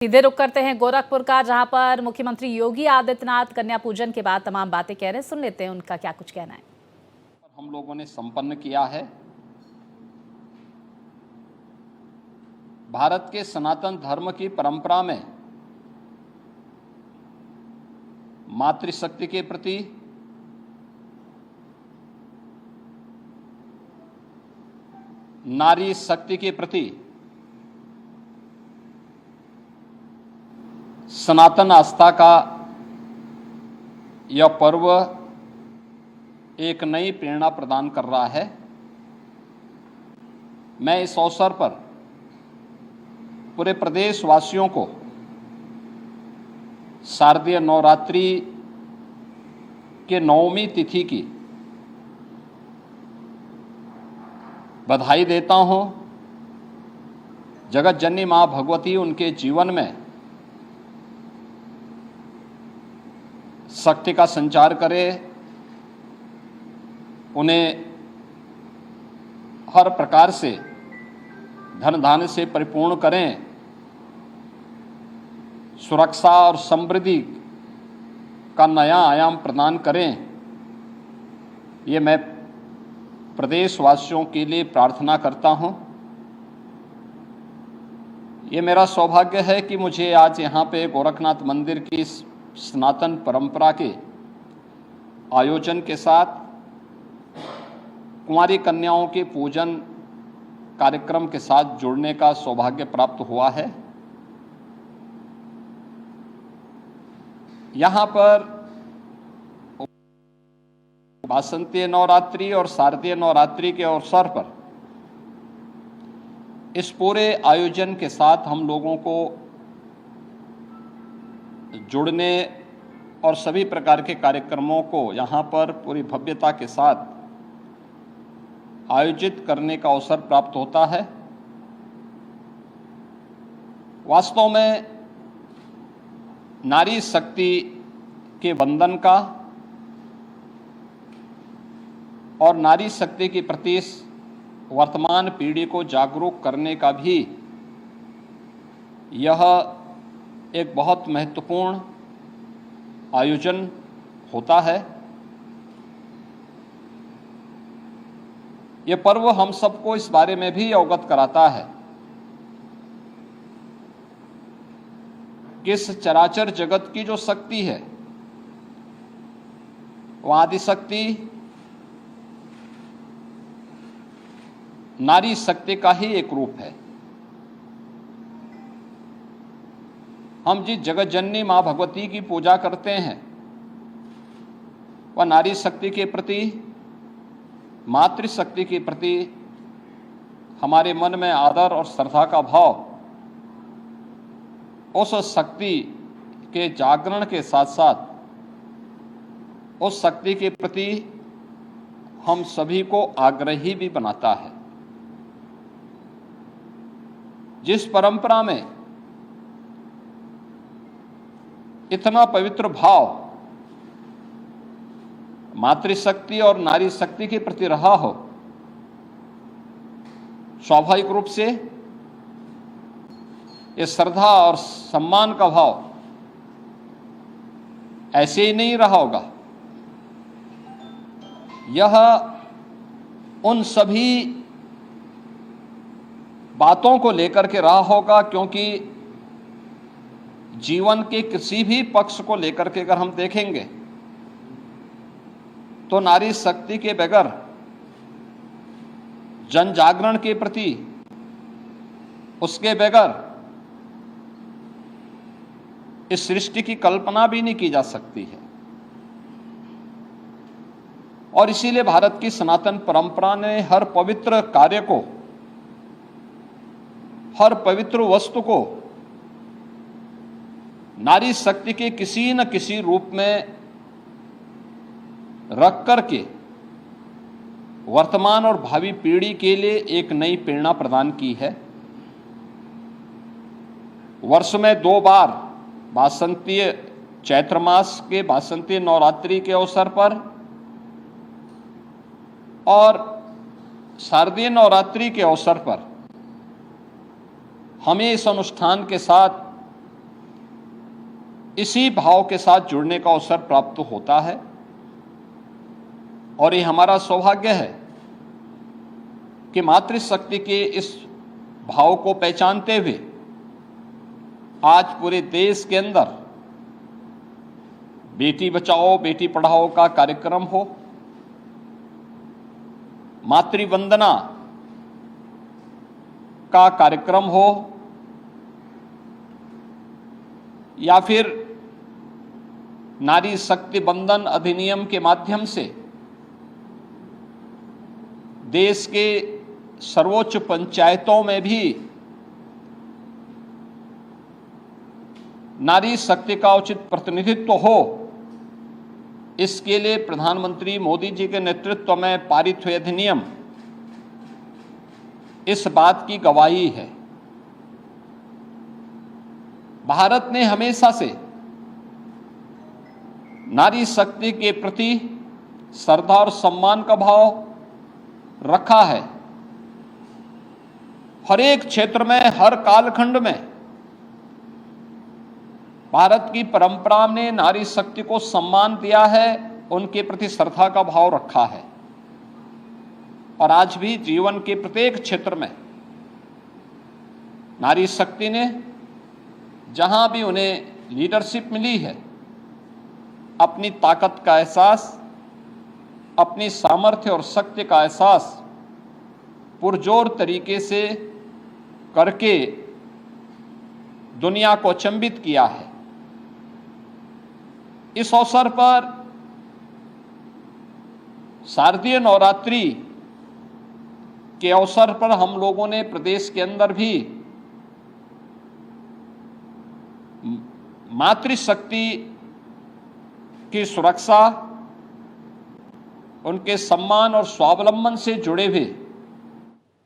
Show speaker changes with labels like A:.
A: सीधे रुख करते हैं गोरखपुर का, जहां पर मुख्यमंत्री योगी आदित्यनाथ कन्या पूजन के बाद तमाम बातें कह रहे हैं। सुन लेते हैं उनका क्या कुछ कहना है।
B: हम लोगों ने संपन्न किया है। भारत के सनातन धर्म की परंपरा में मातृशक्ति के प्रति, नारी शक्ति के प्रति सनातन आस्था का यह पर्व एक नई प्रेरणा प्रदान कर रहा है। मैं इस अवसर पर पूरे प्रदेशवासियों को शारदीय नवरात्रि के 9वीं तिथि की बधाई देता हूं। जगत जननी मां भगवती उनके जीवन में शक्ति का संचार करे, उन्हें हर प्रकार से धन धान्य से परिपूर्ण करें, सुरक्षा और समृद्धि का नया आयाम प्रदान करें। ये मैं प्रदेशवासियों के लिए प्रार्थना करता हूं। ये मेरा सौभाग्य है कि मुझे आज यहाँ पे गोरखनाथ मंदिर की सनातन परंपरा के आयोजन के साथ कुंवारी कन्याओं के पूजन कार्यक्रम के साथ जुड़ने का सौभाग्य प्राप्त हुआ है। यहाँ पर वासंतीय नवरात्रि और शारदीय नवरात्रि के अवसर पर इस पूरे आयोजन के साथ हम लोगों को जुड़ने और सभी प्रकार के कार्यक्रमों को यहाँ पर पूरी भव्यता के साथ आयोजित करने का अवसर प्राप्त होता है। वास्तव में नारी शक्ति के वंदन का और नारी शक्ति के प्रति वर्तमान पीढ़ी को जागरूक करने का भी यह एक बहुत महत्वपूर्ण आयोजन होता है। ये पर्व हम सबको इस बारे में भी अवगत कराता है कि इस चराचर जगत की जो शक्ति है वो आदिशक्ति नारी शक्ति का ही एक रूप है। हम जिस जगत जननी मां भगवती की पूजा करते हैं वह नारी शक्ति के प्रति, मातृशक्ति के प्रति हमारे मन में आदर और श्रद्धा का भाव उस शक्ति के जागरण के साथ साथ उस शक्ति के प्रति हम सभी को आग्रही भी बनाता है। जिस परंपरा में इतना पवित्र भाव मातृशक्ति और नारी शक्ति के प्रति रहा हो, स्वाभाविक रूप से ये श्रद्धा और सम्मान का भाव ऐसे ही नहीं रहा होगा। यह उन सभी बातों को लेकर के रहा होगा, क्योंकि जीवन के किसी भी पक्ष को लेकर के अगर हम देखेंगे तो नारी शक्ति के बगैर जन जागरण के प्रति, उसके बगैर इस सृष्टि की कल्पना भी नहीं की जा सकती है। और इसीलिए भारत की सनातन परंपरा ने हर पवित्र कार्य को, हर पवित्र वस्तु को नारी शक्ति के किसी न किसी रूप में रख करके वर्तमान और भावी पीढ़ी के लिए एक नई प्रेरणा प्रदान की है। वर्ष में 2 बार वासंतीय चैत्र मास के वासंतीय नवरात्रि के अवसर पर और शारदीय नवरात्रि के अवसर पर हमें इस अनुष्ठान के साथ इसी भाव के साथ जुड़ने का अवसर प्राप्त होता है और ये हमारा सौभाग्य है कि मातृशक्ति के इस भाव को पहचानते हुए आज पूरे देश के अंदर बेटी बचाओ बेटी पढ़ाओ का कार्यक्रम हो, मातृवंदना का कार्यक्रम हो, या फिर नारी शक्ति बंधन अधिनियम के माध्यम से देश के सर्वोच्च पंचायतों में भी नारी शक्ति का उचित प्रतिनिधित्व हो, इसके लिए प्रधानमंत्री मोदी जी के नेतृत्व में पारित हुए अधिनियम इस बात की गवाही है। भारत ने हमेशा से नारी शक्ति के प्रति श्रद्धा और सम्मान का भाव रखा है। हर एक क्षेत्र में, हर कालखंड में भारत की परंपरा ने नारी शक्ति को सम्मान दिया है, उनके प्रति श्रद्धा का भाव रखा है और आज भी जीवन के प्रत्येक क्षेत्र में नारी शक्ति ने जहां भी उन्हें लीडरशिप मिली है, अपनी ताकत का एहसास, अपनी सामर्थ्य और शक्ति का एहसास पुरजोर तरीके से करके दुनिया को अचंभित किया है। इस अवसर पर शारदीय नवरात्रि के अवसर पर हम लोगों ने प्रदेश के अंदर भी मातृशक्ति की सुरक्षा, उनके सम्मान और स्वावलंबन से जुड़े हुए